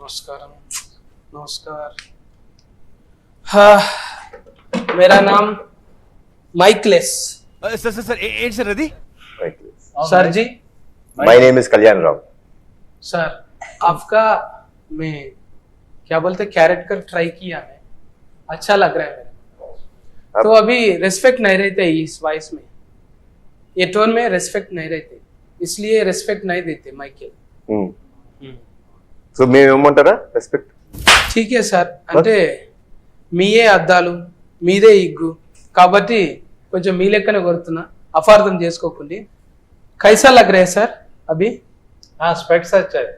नमस्कारम नमस्कार। हाँ, मेरा नाम माइकलेस। सर सर सर ఏంటి సార్ అది? सर जी, my name is Kalyan Rao. Sir आपका मैं क्या बोलते कैरेक्टर ट्राई किया है, अच्छा लग रहा है मेरे। तो अभी रेस्पेक्ट नहीं रहते इस वॉइस में, ये टोन में रेस्पेक्ट नहीं रहते, इसलिए रेस्पेक्ट नहीं देते माइकल। సో మేము ఏమంటారా రెస్పెక్ట్? ठीक है సార్, అంటే మీయే అద్దాలు మీదే ఇగ్గు కాబట్టి కొంచెం మీ లెక్కనే కొడుతున్నా, అపార్థం చేసుకోకండి। कैसा लग रहा है सर अभी? हाँ स्पेक्स अच्छा है,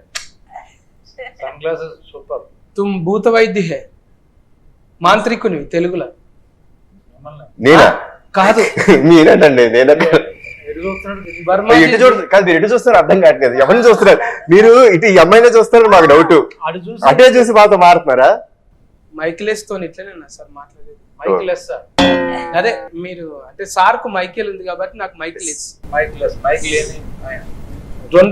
सनग्लासेस सुपर। तुम भूत वैद्य है మాంత్రికునివి తెలుగులో? నేనా? కాదు, మీరేనండి, నేనంటే బర్మా ఎటు చూడ కాదు, మీరు ఎటు చూస్తారు అర్థం కావట్లేదు, ఎవరిని చూస్తున్నారు మీరు? ఇటు ఈ అమ్మాయినే చూస్తారు, మాకు డౌట్ అటే చూసి మాతో మారుతున్నారా? మైకిలేస్ తో ఇట్లనే సార్ మాట్లాడేది, మైక్లెస్ సార్, అదే మీరు అంటే సార్ కు మైకేల్ ఉంది కాబట్టి నాకు మైకిలేస్। మైక్లెస్ మైక్ लेनी।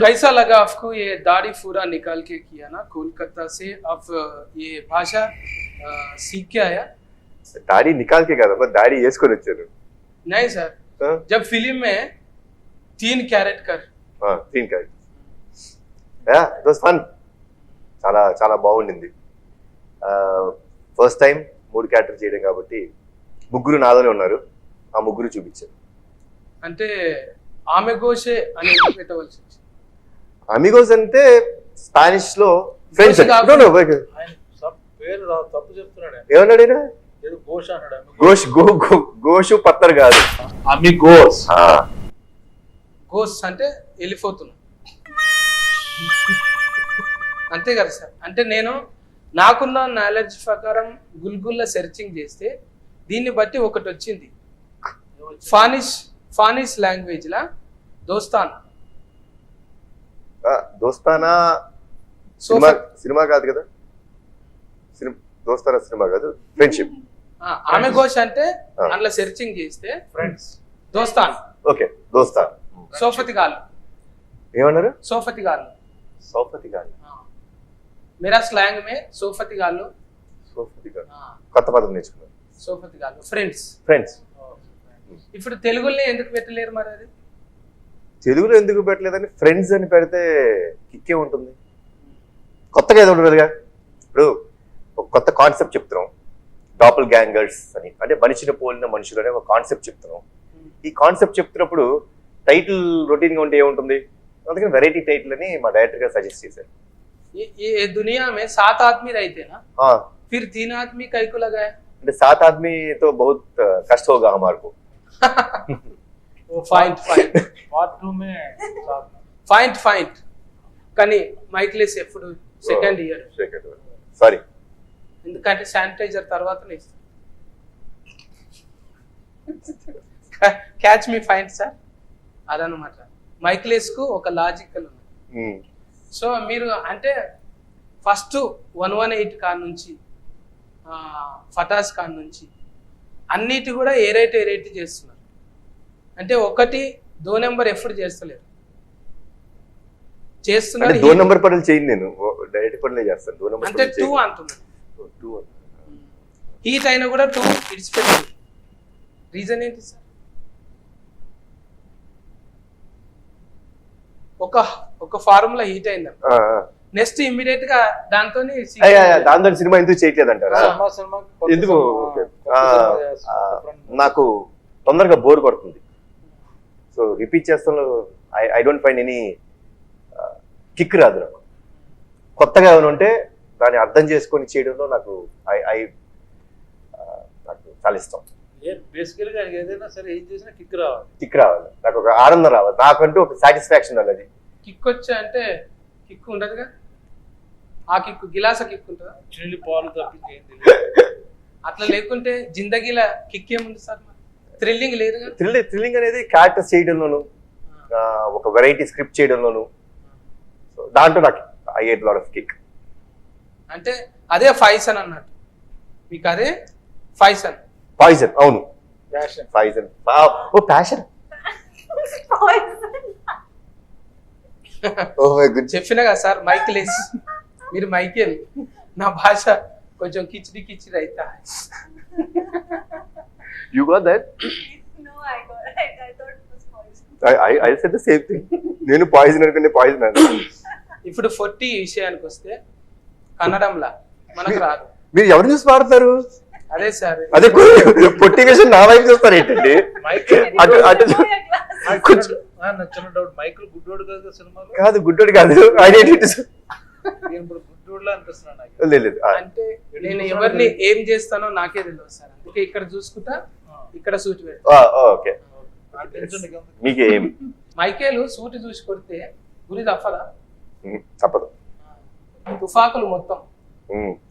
कैसा लगा आपको ये दाढ़ी पूरा निकाल के किया ना कोलकाता से, अब ये भाषा सीख के आया? దాడి నికాల్కే కదా, దాడి వేసుకొని వచ్చాను। नहीं सर, जब फिल्म में 3 कैरेट कर తీన్ క్యారెక్టర్ ఇట్ వాస్ ఫన్, చాలా చాలా బాగుండింది। ఫస్ట్ టైం 3 క్యారెక్టర్ చేయడం కాబట్టి ముగ్గురు నాలోనే ఉన్నారు, ఆ ముగ్గురు చూపించారు। అంటే ఆమె గోషే అని ఎందుకు పెట్టవలసి వచ్చింది? అమిగోస్ అంటే స్పానిష్ లో ఫ్రెండ్స్ గోష్ కాదు. ఆయన సబ్ పేరు తప్పు చెప్తున్నాడు ఆయన. ఏమన్నాడు ఈయన? ఏదో గోష్ అన్నాడు, గోష్ గోషు పత్తర్ కాదు, అమిగోస్। గోస్ అంటే వెళ్ళిపోతున్నాం అంతే కదా సార్? అంటే నేను నాకున్న నాలెడ్జ్ ప్రకారం గుల్గుల్ల సెర్చింగ్ చేస్తే దీన్ని బట్టి ఒకటి వచ్చింది, ఫానిష్ లాంగ్వేజ్ లా దోస్తాన్। దోస్తానా సినిమా కాదు కదా, దోస్తానా సినిమా కాదు, ఫ్రెండ్షిప్। ఆమె గోష్ అంటే అందులో సెర్చింగ్ చేస్తే ఫ్రెండ్స్ దోస్తాన్, ఓకే దోస్తాన్। సోఫతి గాలు, ఏమన్నారు? సోఫతి గాలు, సోఫతి గారు, मेरा स्लैंग में सोफती गालो, సోఫతి గారు కొత్త పదం నేర్చుకున్నారు। సోఫతి గాలో ఫ్రెండ్స్। ఫ్రెండ్స్ ఇప్పుడు తెలుగులో ఎందుకు పెట్టలేరు మరి? అది తెలుగులో ఎందుకు పెట్టలేదని ఫ్రెండ్స్ అని పెడితే కిక్కే ఉంటుంది, కొత్తగా ఏదో ఉండదుగా। ఇప్పుడు ఒక కొత్త కాన్సెప్ట్ చెప్తున్నాం, డాపుల్ గ్యాంగర్స్ అని, అంటే మనిషిని పోలిన మనుషులు అనే ఒక కాన్సెప్ట్ చెప్తున్నాం। ఈ కాన్సెప్ట్ చెప్తున్నప్పుడు టైటిల్ రొటీన్ గా ఉంటే ఏముంటుంది, అందుకని వెరైటీ టైటిల్ అని మా డైరెక్టర్ గారు సజెస్ట్ చేశారు। ये दुनिया में 7 आदमी रहते ना, हाँ फिर 3 आदमी कई को लगाया? అంటే 7 आदमी तो बहुत कष्ट होगा हमारे को। फाइंट పార్ట్ 2 మే फाइंट కానీ మైక్లేస్ ఎప్పుడు సెకండ్ ఇయర్, సారీ ఎందుకంటే శానిటైజర్ తర్వాతనే ఇస్తాం। క్యాచ్ మీ ఫైంట్ సార్, అదనమాట మైక్లేస్ కు ఒక లాజికల్ ఉంది। సో మీరు అంటే ఫస్ట్ 118 కాన్ నుంచి ఫటాస్ కాన్ నుంచి అన్నిటి కూడా ఏ రేట్ చేస్తున్నారు, అంటే 1 2 నెంబర్ ఎప్పుడు చేస్తలేరు, చేస్తున్నారు। 2 నెంబర్ పనులు చేయండి, నేను డైరెక్ట్ పనులే చేస్తాను। 2 నెంబర్ అంటే 2 అంటున్నారు, హీట్ అయినా కూడా 2 ఇడిచిపెట్టారు, రీజన్ ఏంటి సార్? ఒక ఫార్ములా హీట్ అయింది, నెక్స్ట్ ఇమ్మీడియట్ గా దాంతో దాంతో సినిమా ఎందుకు చేయట్లేదు అంటారా? సినిమా ఎందుకు? నాకు తొందరగా బోర్ కొడుతుంది, సో రిపీట్ చేస్తాను, I don't find any kick రాదు నాకు। కొత్తగా ఏమైనా ఉంటే దాన్ని అర్థం చేసుకొని చేయడంలో నాకు చాలా ఇష్టం। బేసికల్ గా ఏదైనా సరే ఏం చేసినా కిక్ రావాలి, నాకు ఒక ఆనందం రావాలి, నాకంటూ ఒక సాటిస్ఫాక్షన్ రావాలి। కిక్ వచ్చా అంటే కిక్ ఉండదుగా, ఆ కిక్ గిలాస కిక్ ఉంటుందా? చిల్లి పాలు తప్పించి ఏం అట్లా లేకుంటే జిందగీల కిక్ ఏముంది సార్? థ్రిల్లింగ్ లేదుగా। థ్రిల్లింగ్ అనేది క్యారెక్టర్స్ చేయడంలోను, ఒక వెరైటీ స్క్రిప్ట్ చేయడంలోను, సో దాంట్లో నాకు I get lot of kick. అంటే అదే ఫైసన్ అన్నట్టు, మీకు అదే ఫైసన్ పాయిజన్, అవును passion poison, oh passion, oh my God, చెప్పినా కదా సార్ మైకిలేస్ మీరు మైకేల్, నా భాష కొంచెం కిచిడి కిచిడి అయితా. You got that? No, I got it. I thought it was poison. I said the same thing. నేను పాయిజన్ అనుకునే పాయిజన్ అంటే ఇప్పుడు 40 విషయానికి వస్తే కన్నడంలా మనకు రాదు. మీరు ఎవరిని చూసి పాడుతారు? అదే సార్, అదే పొట్టి విషయం నా వైపు చూస్తారు ఏంటండి? మైకేల్ అటు అటు Know your class. కొంచెం నాకు చిన్న డౌట్, మైకేల్ గుడ్డోడు కదా సినిమాలో? కాదు, గుడ్డోడు కాదు, ఐడెంటిటీ నేను ఇప్పుడు గుడ్డోడులా అనిపిస్తున్నాను నాకు. లేదు. అంటే నేను ఎవరిని ఏం చేస్తానో నాకే తెలియదు సార్. అందుకే ఇక్కడ చూసుకుంటా, ఇక్కడ సూటి పెడతా. ఓకే, ఆ టెన్షన్ నీకు ఉంది. మీకు ఏం మైకేలు సూటి చూసి కొడితే గురి తప్పదా? తప్పదు. తుఫాకులు మొత్తం,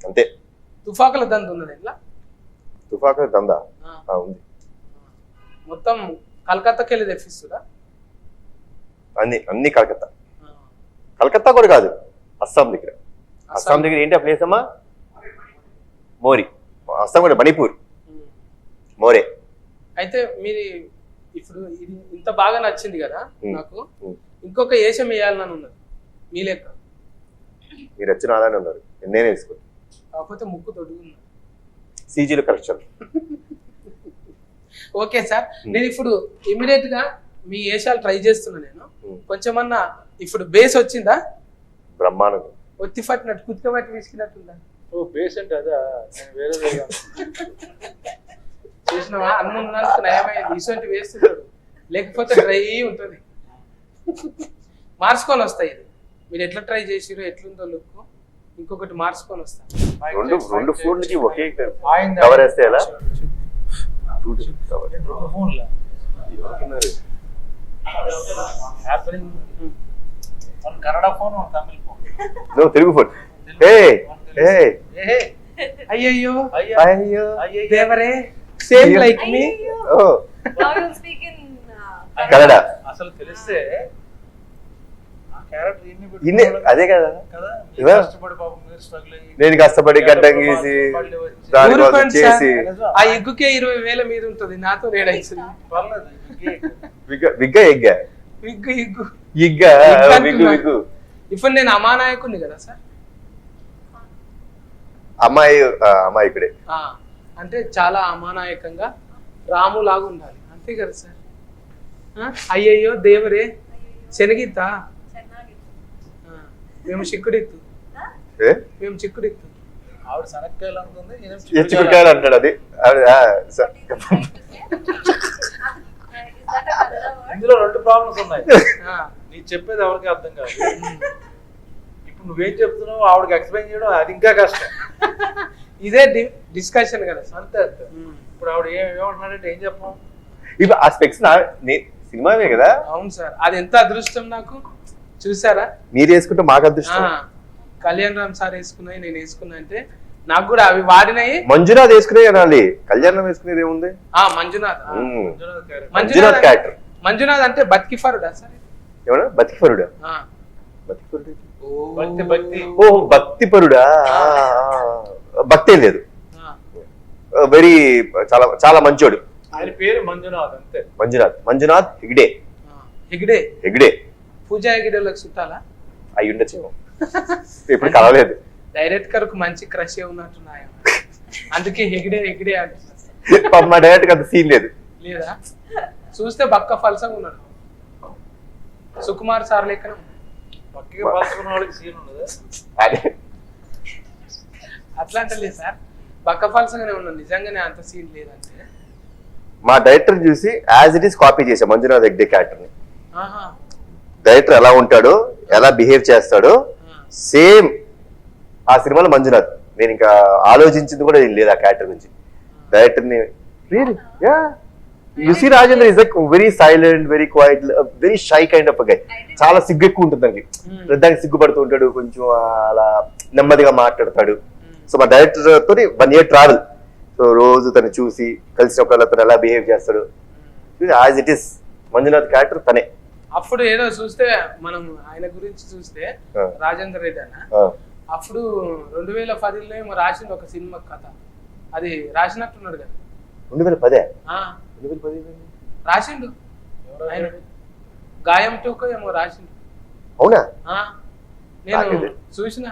అంతే. తుఫాకుల దంద ఉన్నది ఎట్లా? తుఫాకు దందా ఉంది. మొత్తం కలకత్తాకి వెళ్ళి తెప్పిస్తురా? అన్ని కలకత్తా కూడా కాదు, అస్సాం దగ్గర. అస్సాం దగ్గర ఏంటి ఆ ప్లేస్ అమ్మా? మోరి. అస్సాం కూడా మణిపూర్, మోరే. అయితే మీరు ఇప్పుడు ఇది ఇంత బాగా నచ్చింది కదా నాకు, ఇంకొక ఏషం వేయాలని ఉన్నది మీ లెక్క. మీరు వచ్చిన ఆదానే ఉన్నారు, నేనే వేసుకోండి. కాకపోతే ముక్కు తొడుగున్నది. సీజీలో కరెక్షన్. ఓకే సార్, నేను ఇప్పుడు ఇమీడియట్ గా మీ ఏషాలు ట్రై చేస్తున్నా. నేను కొంచెమన్నా ఇప్పుడు బేస్ వచ్చిందా? బ్రహ్మాండం. ఒత్తి పట్టినట్టు కుతిక పట్టి తీసుకున్నట్టుందా? ఓ పేషెంట్ అదా? నేను వేరే చూసినావా, అన్నందుకు నయమైంది. ఇటువంటి వేస్తున్నాడు, లేకపోతే డ్రై ఉంటుంది. మార్చుకొని వస్తాయి. ఇది మీరు ఎట్లా ట్రై చేసిరో, ఎట్లుందో లుక్, ఇంకొకటి మార్చుకొని వస్తా. రెండు ఫోన్లకి ఒకే ఆయిందా? కవర్ వేస్తే ఎలా? ఫోన్లా apple one Kannada phone, one Tamil phone. Telugu phone. అయ్యయ్యో అయ్యో దేవరే, same like me. Now you'll speak in Kannada. అసలు తెలిస్తే ఆ క్యారెక్టర్ ఇన్ని అదే కదా. కదా, ఇవా? కష్టపడి పాపం మీరు స్ట్రగుల్ అయ్యి నేను కష్టపడి గడ్డం గీసి దానికోసం ఊరుకోండి చేసి సార్, ఆ ఎగ్గుకే 20,000 మీద ఉంటుంది. నాతో నేడైతుంది పర్లేదు. విగ్గా ఎగ్గా విగ్గు ఇగ్గు ఇగ్గా విగ్గు విగ్గు అంటున్నా. విగ్గు. ఇప్పుడు నేను అమానాయకుని కదా సార్. అమ్మాయి ఇక్కడే. అంటే చాలా అమానాయకంగా రాములాగా ఉండాలి, అంతే కదా సార్. అయ్యయ్యో దేవరే శనగిత్తా, మేము చిక్కుడిత్తు, మేము చిక్కుడిత్తు. ఆవిడ శనక్కాయలు అనుకుంది, చిక్కుడుకాయలు అంటాడు. అది Is that a Kannada word? ఇందులో రెండు ప్రాబ్లమ్స్ ఉన్నాయి. ఆ, నీకు చెప్పేది ఎవరికి అర్థం కాదు. ఇప్పుడు నువ్వేం చెప్తున్నావు ఆవిడకి ఎక్స్ప్లెయిన్ చేయడం అది ఇంకా కష్టం. ఇదే డిస్కషన్ కదా సార్. అంతే అంతే. ఇప్పుడు ఆవిడ ఏమంటున్నాడంటే ఏం చెప్పాం? ఇప్పుడు ఆ స్పెక్స్ సినిమావే కదా. అవును సార్, అది ఎంత అదృష్టం నాకు. చూసారా, మీరు వేసుకుంటే మాకు అదృష్టం. కళ్యాణ్ రామ్ సార్ వేసుకున్నాయి, నేను వేసుకున్నా అంటే నాకు కూడా అవి వాడినాయి. మంజునాథ్ వేసుకునే అనాలి, కళ్యాణం వేసుకునేది ఏముంది? మంజునాథ్. మంజునాథ్ క్యారెక్టర్. మంజునాథ్ అంటే బతికిఫరుడా సార్? ఏమన్నా బతికిపరుడా? బతికిపరుడు. భక్తి భక్తి. ఓ భక్తిపరుడా? భక్తే లేదు, వెరీ చాలా చాలా మంచోడు. ఆయన పేరు మంజునాథ్ అంతే. మంజునాథ్ హెగ్డే. హెగ్డే పూజా హెగ్డేలకు చుట్టాలా అయి ఉండొచ్చేమో, ఇప్పుడు కలవలేదు. డైరెక్టర్ కు మంచి క్రష్ ఉన్నట్టున్నాయి, అందుకే హెగ్డే అంటున్నారు. మా డైరెక్ట్ అంత సీన్ లేదు. లేదా చూస్తే బక్క ఫల్సంగా ఉన్నాడు, సుకుమార్ సార్ లెక్కన. పక్కగా పాల్గొన్న వాళ్ళకి సీన్ ఉండదు. అదే అట్లా అంటే లేదు సార్, బక్క ఫల్సంగానే ఉన్నాడు. నిజంగానే అంత సీన్ లేదంటే మా డైరెక్టర్ చూసి యాజ్ ఇట్ ఈస్ కాపీ చేశా మంజునాథ్ హెగ్డే క్యారెక్టర్ ని. ఆహా, డైరెక్టర్ ఎలా ఉంటాడో, ఎలా బిహేవ్ చేస్తాడో సేమ్ ఆ సినిమాలో మంజునాథ్. నేను ఇంకా ఆలోచించింది కూడా లేదు ఆ క్యారెక్టర్ గురించి. డైరెక్టర్ ని you see Rajendra is like very silent, very quiet, very shy kind of guy. చాలా సిగ్గు ఎక్కువ ఉంటుంది దానికి. దానికి సిగ్గుపడుతూ ఉంటాడు, కొంచెం అలా నెమ్మదిగా మాట్లాడతాడు. సో మా డైరెక్టర్ తోని 1 year ట్రావెల్. సో రోజు తను చూసి కలిసినప్పుడు తను ఎలా బిహేవ్ చేస్తాడు, as it is Manjunath character తనే. అప్పుడు ఏదో చూస్తే మనం ఆయన గురించి చూస్తే రాజేంద్ర రెడ్డి అన్న అప్పుడు 2010లో ఏమో రాసిండు ఒక సినిమా కథ, అది రాసినట్టున్నాడు కదా. 2010 రాసిండు ఆయన, గాయం టూకో ఏమో రాసిండు. అవునా? నేను చూసిన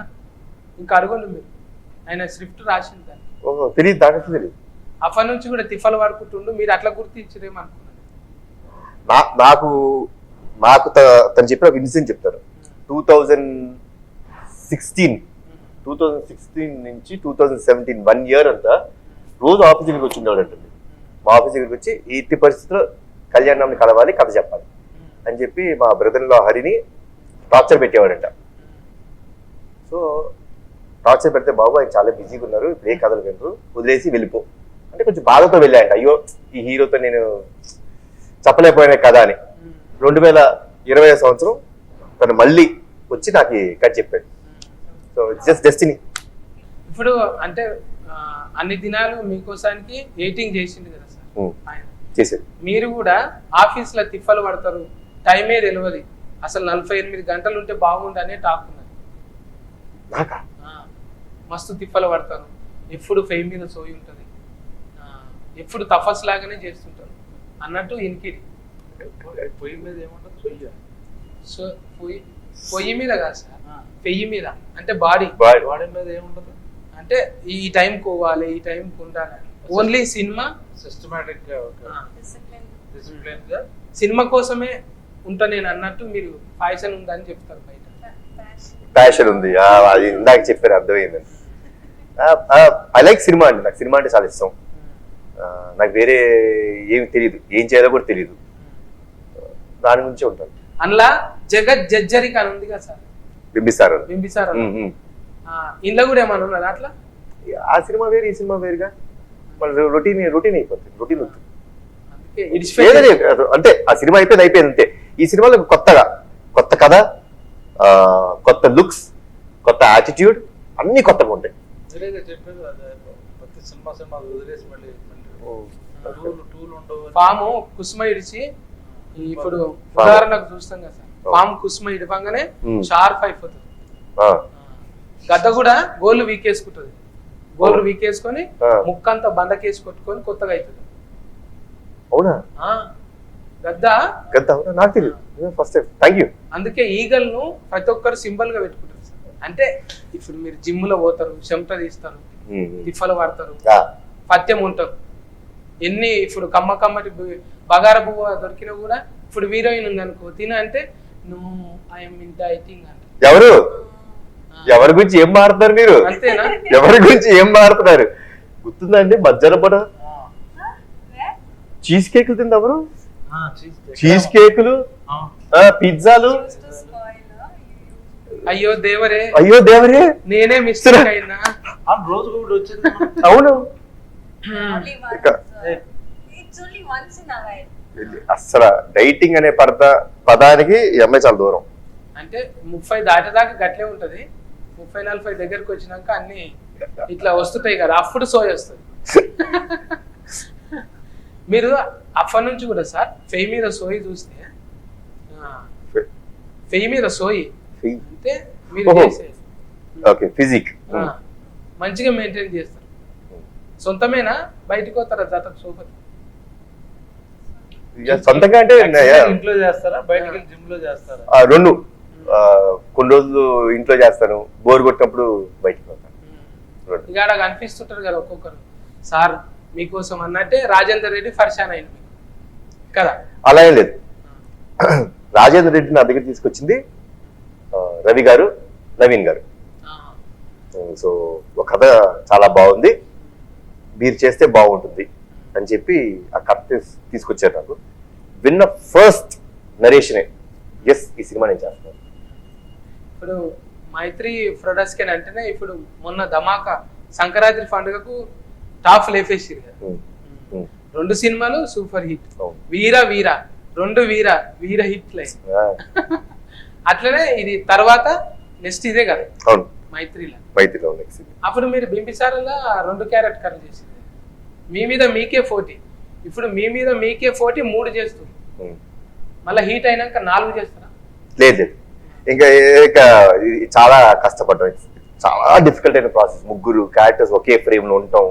ఇంకా అడగండి మీరు, ఆయన స్క్రిప్ట్ రాసింది దాన్ని. ఓహో తెలియదు, దానికి తెలియదు. అప్పటి నుంచి కూడా తిఫలు పడుకుంటుండు, మీరు అట్లా గుర్తించరేమో అనుకున్నాను. నాకు తను చెప్పిన ఒక ఇన్సిడెంట్ చెప్తారు. 2016 నుంచి 2017 1 ఇయర్ అంతా రోజు ఆఫీస్ దగ్గరికి వచ్చి ఉండేవాడు అంటుంది. మా ఆఫీస్ దగ్గరికి వచ్చి ఎట్టి పరిస్థితుల్లో కళ్యాణంని కలవాలి, కథ చెప్పాలి అని చెప్పి మా బ్రదర్లో హరిని టార్చర్ పెట్టేవాడంట. సో టార్చర్ పెడితే బాబు ఆయన చాలా బిజీగా ఉన్నారు, ఇప్పుడు ఏ కథలు వినరు, వదిలేసి వెళ్ళిపో అంటే కొంచెం బాధతో వెళ్ళాయంట. అయ్యో ఈ హీరోతో నేను చెప్పలేకపోయిన కదా అని. 2020 సంవత్సరం తను మళ్ళీ వచ్చి నాకు కథ చెప్పాడు. So just destiny. ఇప్పుడు అంటే అన్ని దినాలు మీకోసానికి ఎయిటింగ్ చేసిండు కదా సార్ ఆయన చేసేది. మీరు కూడా ఆఫీస్ లో తిప్పలు పడతారు, టైమే తెలియదు, అసలు 48 గంటలు ఉంటే బాగుండు అనే టాక్ ఉన్నది. మస్తు తిప్పలు పడతారు, ఎప్పుడు ఫెయిమ్ మీద సోయి ఉంటుంది, ఎప్పుడు తపస్ లాగానే చేస్తుంటారు అన్నట్టు ఇన్కిరి. పొయ్యి మీద ఏముంటుంది? పొయ్యి. సో పొయ్యి మీద కాదు సార్, పెయ్యి మీద అంటే బాడీ బాడీ మీద ఏముంటుంది అంటే ఈ టైం పోవాలి, ఈ టైం ఉండాలి. ఓన్లీ సినిమా సిస్టమేటిక్ గా డిసిప్లిన్ గా సినిమా కోసమే ఉంటా నేను అన్నట్టు మీరు ఫ్యాషన్ ఉందని చెప్తారు బయట. ప్యాషన్ ఉంది, అది ఇందాక చెప్పారు, అర్థమైందండి. ఐ లైక్ సినిమా అండి, నాకు సినిమా అంటే చాలా ఇష్టం. నాకు వేరే ఏమి తెలియదు, ఏం చేయాలో కూడా తెలియదు, దాని గురించి ఉంటాను. అందులో జగత్ జడ్జరిక అని ఉంది కదా సార్, బింబిసారు. ఇంట్లో కూడా ఏమన్నా ఉన్నది అట్లా? ఆ సినిమా వేరు, ఈ సినిమా వేరుగా, మళ్ళీ రొటీన్ అయిపోతుంది, రొటీన్ ఉంటుంది. అంటే ఆ సినిమా అయిపోయింది అంతే. ఈ సినిమాలో కొత్త కథ, కొత్త లుక్స్, కొత్త యాటిట్యూడ్, అన్ని కొత్తగా ఉంటాయి. చెప్పేది ప్రతి సినిమా వదిలేసి మళ్ళీ పాము కుసుమ ఇడిచి, ఇప్పుడు ఉదాహరణకు చూస్తాం కదా సార్, పాము కుసుమ ఇడవంగానే షార్ప్ అయిపోతుంది. గద్ద కూడా గోళ్ళు వీకేసుకుంటుంది, గోళ్ళు వీకేసుకొని ముక్కంతా బండకేసి కొట్టుకొని కొత్తగా అవుతుంది. అవునా? గద్ద అవునా? నాకు తెలియదు, ఫస్ట్ టైం. Thank you. అందుకే ఈగల్ ను ప్రతి ఒక్కరు సింబల్ గా పెట్టుకుంటారు సార్. అంటే ఇప్పుడు మీరు జిమ్ లో పోతారు, చెమట తీస్తారు, తిప్పలు పడతారు, పత్యం ఉంటారు, ఎన్ని ఇప్పుడు కమ్మటి బగార పువ్వు దొరికినా కూడా, ఇప్పుడు హీరోయిన్ ఉంది అనుకో తిన అంటే నువ్వు ఐఎమ్ ఇన్ డైటింగ్ అంటే ఎవరి గురించి ఏం మారుతున్నారు మీరు? అంతేనా? ఎవరి గురించి ఏం మారుతున్నారు గుర్తుందండి? మధ్యాహ్నం పూట చీజ్ కేకులు తింది ఎవరు? చీజ్ కేకులు, పిజ్జాలు. అయ్యో దేవరే, నేనే మిస్టేక్ అయినా. రోజు కూడా వచ్చింది. అవును, అసలు డైటింగ్ అనే పదానికి ఈ అమ్మాయి చాలా దూరం. అంటే 30 దాటేదాకా గట్లే ఉంటది, 30-40 దగ్గరకు వచ్చినాక అన్ని ఇట్లా వస్తుంటాయి కదా, అప్పుడు సోయి వస్తుంది. మీరు అప్పటి నుంచి కూడా సార్ ఫెయి మీద సోయి చూస్తే, ఫెయి మీద సోయి అంటే మీరు ఫిజిక్ మంచిగా మెయింటైన్ చేస్తారు. సొంతమేనా బయటకు వస్తారా జతకు సోపతి? సొంతంగా అంటే ఇంట్లో చేస్తారా, బయటకి జిమ్ లో చేస్తారా? రెండు. కొన్ని రోజులు ఇంట్లో చేస్తాను, బోర్ కొట్టినప్పుడు బయటకు పోతాను. ఇక్కడ కనిపిస్తుంటారు కదా ఒక్కొక్కరు, సార్ మీకోసం అన్నట్టే రాజేందర్ రెడ్డి ఫర్షాన్ అయింది కదా? అలా ఏం లేదు. రాజేందర్ రెడ్డి నా దగ్గర తీసుకొచ్చింది రవి గారు, నవీన్ గారు. సో ఒక కథ చాలా బాగుంది, మీరు చేస్తే బాగుంటుంది అని చెప్పి ఆ కథ తీసుకొచ్చారు నాకు. విన్న ఫస్ట్ నరేషనే, ఎస్ ఈ సినిమా నేను చేస్తాను. ఇప్పుడు మైత్రి ప్రొడక్షన్ అంటేనే ఇప్పుడు మొన్న ధమాకా సంక్రాంతి పండుగకు టాప్ లేపేసిరు కదా, 2 సినిమాలు సూపర్ హిట్. వీర 2 వీర హిట్ లైన్. అట్లనే ఇది తర్వాత నెక్స్ట్ ఇదే కదా మైత్రిలో. అప్పుడు మీరు బింబిసారలా 2 క్యారెట్ కర్రీ చేసింది, మీ మీద మీకే 40. ఇప్పుడు మీ మీద మీకే 40 3 చేస్తుంది, మళ్ళీ హీట్ అయినాక 4 చేస్తారా? లేదు, ఇంకా చాలా కష్టపడ్డాం, చాలా డిఫికల్ట్ అయిన ప్రాసెస్. 3 క్యారెక్టర్స్ ఒకే ఫ్రేమ్ లో ఉండటం,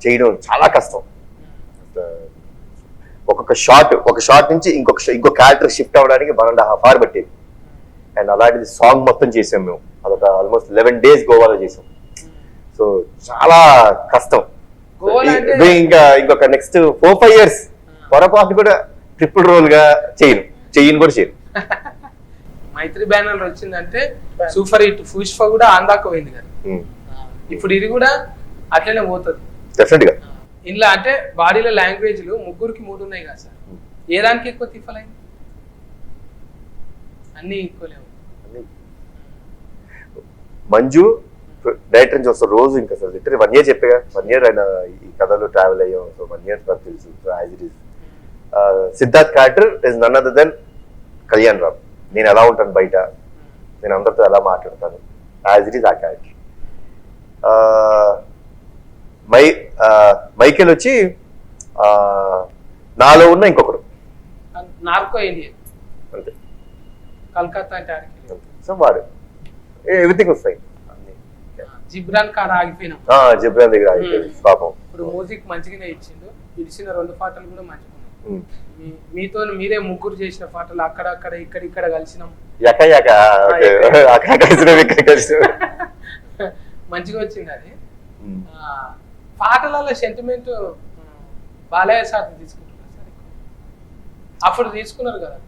చేయడం చాలా కష్టం. ఒక షాట్ నుంచి ఇంకో క్యారెక్టర్ షిఫ్ట్ అవ్వడానికి 1.5 hours పట్టేది. అండ్ అలాంటిది సాంగ్ మొత్తం చేసాం మేము. అదొక ఆల్మోస్ట్ 11 days గోవాలో చేసాం. సో చాలా కష్టం. గోవాలో అంటే ఇది ఇంకా ఇంకొక నెక్స్ట్ 4-5 years పొరపాటు కూడా ట్రిపుల్ రోల్ గా చెయ్యను కూడా చేయను. మైత్రి బ్యానర్ వచ్చిందంటే సూపర్ హిట్. పుష్ప కూడా ఆందాక పోయింది కదా, ఇప్పుడు ఇది కూడా అట్లనే పోతుంది డెఫినెట్ గా. ఇంట్లో అంటే బాడీలో లాంగ్వేజ్లు ముగ్గురికి 3 ఉన్నాయి కదా సార్, ఏ దానికి ఎక్కువ తిప్పలైంది? అన్ని ఈక్వల్. మంజు డైరెక్టర్ నుంచి వస్తారు రోజు, ఇంకా సార్ లిటరీ 1 year చెప్పాగా, 1 year ఆయన ఈ కథలో ట్రావెల్ అయ్యాం. సో 1 year నాకు తెలుసు. So as it is Siddharth character is none other than Kalyan Ram. నేను ఎలా ఉంటాను బయట, నేను అందరితో ఎలా మాట్లాడతాను, యాజ్ ఇట్ ఈస్ ఆ క్యారెక్టర్. మైకేల్ వచ్చి నాలో ఉన్న ఇంకొకరు నార్కో ఇండియన్ అంతే. కలకత్తా అంటే ఆడికి సో వాడు ఎవ్రీథింగ్ వస్తాయి. జిబ్రాన్ కాడ ఆగిపోయినాం. జిబ్రాన్ దగ్గర ఆగిపోయింది పాపం. ఇప్పుడు మ్యూజిక్ మంచిగానే ఇచ్చిండు, ఇచ్చిన 2 పాటలు కూడా మంచిగా ఉన్నాయి. మీతో మీరే ముగ్గురు చేసిన పాటలు అక్కడక్కడ ఇక్కడ కలిసినాం. మంచిగా వచ్చింది అది. పాటలలో సెంటిమెంట్ బాలయ్య సార్ తీసుకుంటున్నారు సార్, అప్పుడు తీసుకున్నారు కదా.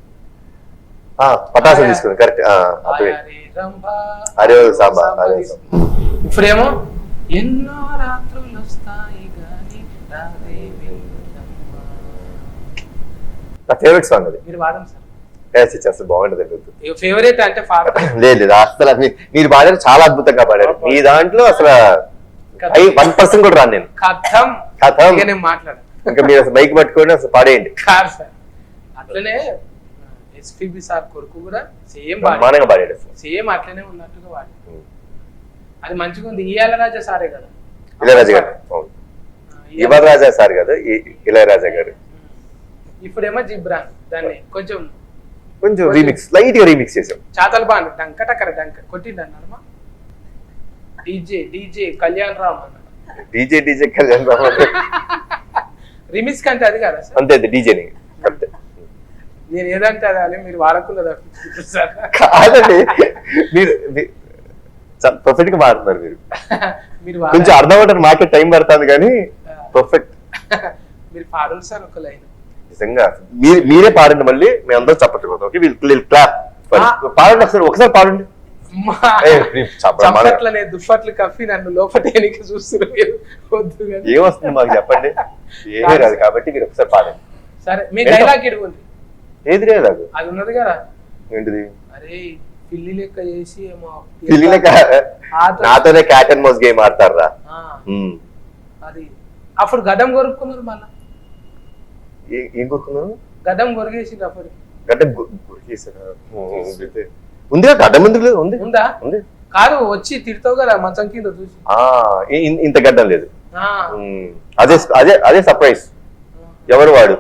పటాసు తీసుకున్నారు కరెక్ట్. ఇప్పుడేమో ఎన్నో రాత్రులు వస్తాయి గాని నా ఫేవరెట్ సాంగ్ అది. మీరు వాడండి సార్. అసలు బాగుంటది. ఫేవరెట్ అంటే పాట లేదు అసలు మీరు పాడారు, చాలా అద్భుతంగా పాడారు. మీ దాంట్లో అసలు 1% కూడా రాను నేను. కథం నేను మాట్లాడు. ఇంకా మీరు అసలు మైక్ పట్టుకొని అసలు పాడేయండి. కాదు సార్, అట్లనే ఎస్పీబీ సార్ కొడుకు కూడా సేమ్ పాడాడు, సేమ్ అట్లనే ఉన్నట్టుగా వాడు. అది మంచిగా ఉంది. ఇళయరాజా సారే కదా, ఇళయరాజా గారు. యువరాజా సార్ కదా, ఇళయరాజా గారు. ఇప్పుడేమో జిబ్రాన్ దాన్ని కొంచెం రీమిక్స్, లైట్ గా రీమిక్స్ చేసాం. చాతలు బాగా డంకటకర డంక కొట్టింది అన్నారమ్మా. డీజే కళ్యాణ్ రామ్ అన్న. డీజే కళ్యాణ్ రామ్ రిమిక్స్ కంటే అది కదా సార్? అంతే డీజేని అంతే. నేను ఏదంటే అది అని మీరు వాడకుండా సార్. కాదండి, మీరు పర్ఫెక్ట్ గా మారుతున్నారు. మీరు కొంచెం అర్థం అవడానికి మాకే టైం పడుతుంది కానీ పర్ఫెక్ట్. మీరు పాడండి సార్ ఒక లైన్. నిజంగా మీరే పాడండి, మళ్ళీ మేము అందరూ చప్పట్లు. ఓకే క్లాప్ పాడండి ఒకసారి పాడండి. చప్పట్లనే దుప్పట్లు కప్పి నన్ను లోపటేనికి చూస్తున్నారు. ఏమొస్తుంది మాకు చెప్పండి. ఏమీ రాదు కాబట్టి మీరు ఒకసారి పాడండి. సరే మీ డైలాగ్ ఇడుగుంది. ఏది డైలాగ్? అది ఉన్నది కదా. ఏంటిది? అరే పిల్లి లెక్క చేసి పిల్లి లెక్క నాతోనే క్యాట్ అండ్ మౌస్ గేమ్ ఆడతారా? అది అప్పుడు గడ్డం కొరుక్కున్నారు. మళ్ళా ఏం కొరుకున్నారు? గడ్డం కొరిగేసి అప్పుడు గడ్డం ఉంది. గడ్డం ఎందుకు ఉంది? ఉందా? ఉంది. కాదు వచ్చి తిడతావు కదా మంచం కింద చూసి. ఇంత గడ్డం లేదు. అదే అదే అదే సర్ప్రైజ్. ఎవరు వాడు?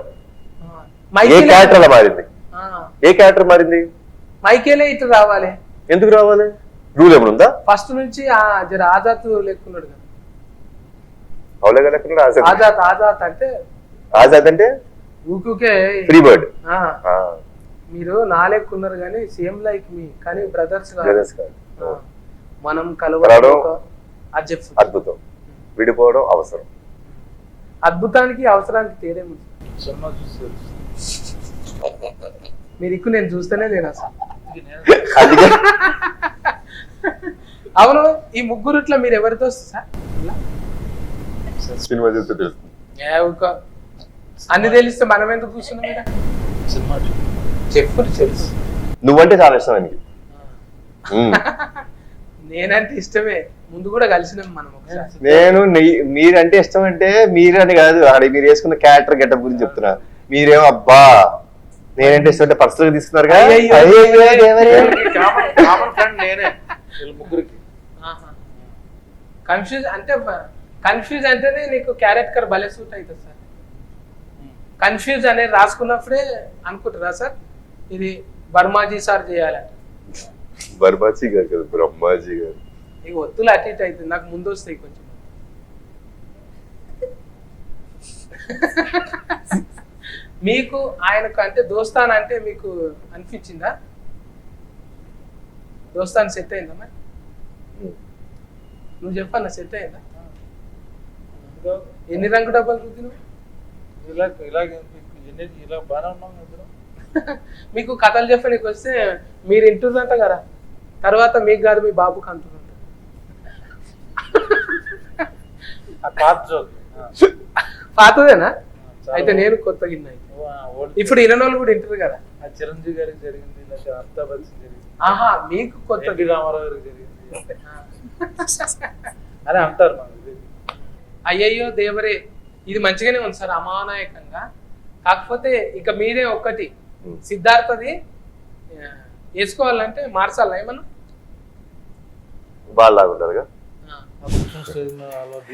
ఏ క్యారెక్టర్ అలా మారింది? ఏ క్యారెక్టర్ మారింది? మైకేలే ఇటు రావాలి. ఎందుకు రావాలి? రూల్ ఏమైనా ఉందా? ఫస్ట్ నుంచి జర ఆజాద్ లెక్కున్నాడు కదా. అవులేగా లెక్కున్నాడు. ఆజాద్ ఆజాద్ అంటే ఆజాద్ అంటే ఊకే ఫ్రీ బర్డ్. మీరు నా లెక్కున్నారు కానీ సేమ్ లైక్ మీ, కానీ బ్రదర్స్ మనం కలవడం అద్భుతం, విడిపోవడం అవసరం. అద్భుతానికి అవసరానికి తేడేముంది? మీరు ఇక్కు నేను చూస్తేనే లేను అసలు. అవును, ఈ ముగ్గురుట్లో మీరు ఎవరితో సార్? అన్ని తెలిస్తే మనం ఎందుకు కూర్చున్నాం? చెప్పు తెలుసు. నువ్వంటే చాలా ఇష్టం ఆయనకి. నేనంటే ఇష్టమే, ముందు కూడా కలిసినాం మనం. నేను మీరంటే ఇష్టం అంటే మీరని కాదు, అది మీరు వేసుకున్న క్యారెక్టర్ గెటప్ గురించి చెప్తున్నా. మీరేమో అబ్బా నేనంటే ఇష్టం అంటే పర్సనల్ గా తీసుకున్నారు కదా. కన్ఫ్యూజ్ అంటేనే నీకు క్యారెక్టర్ భలే సూట్ అవుతుంది సార్. కన్ఫ్యూజ్ అనేది రాసుకున్నప్పుడే అనుకుంటారా సార్ ఇది బర్మాజీ సార్ చేయాలంట. బర్మాజీ గారు కదా, బ్రహ్మాజీ గారు. ఇక ఒత్తులు అటు ఇటు అవుతుంది, నాకు ముందు వస్తాయి కొంచెం. మీకు ఆయనకు అంటే దోస్తాన్ అంటే మీకు అనిపించిందా? దోస్తాన్ సెట్ అయిందా మరి? నువ్వు చెప్పన్నా సెట్ అయిందా? ఎన్ని రంగు డబ్బాలు రుద్దినావు? ఇలా బాగానే ఉన్నాం ఇద్దరు. మీకు కథలు చెప్పడానికి వస్తే మీరు ఇంటుందంట కదా, తర్వాత మీకు కాదు మీ బాబుకి అంటుందంట. ఆ పాత జోక్ పాతదేనా? అయితే నేను కొత్తగా విన్నాను. ఇప్పుడు ఇన్నోళ్ళు కూడా వింటారు కదా. ఆ చిరంజీవి గారికి జరిగింది, లేకపోతే అమితాబ్ బచ్చన్ జరిగింది, ఆహా మీకు కొత్త ఎన్టీ రామారావు గారికి జరిగింది అని అంటారు మనకి. అయ్యయ్యో దేవరే, ఇది మంచిగానే ఉంది సార్, అమానాయకంగా. కాకపోతే ఇక మీరే ఒక్కటి సిద్ధార్థది వేసుకోవాలంటే మార్చాలా ఏమన్నా? వాళ్ళలాగా ఉంటారుగా.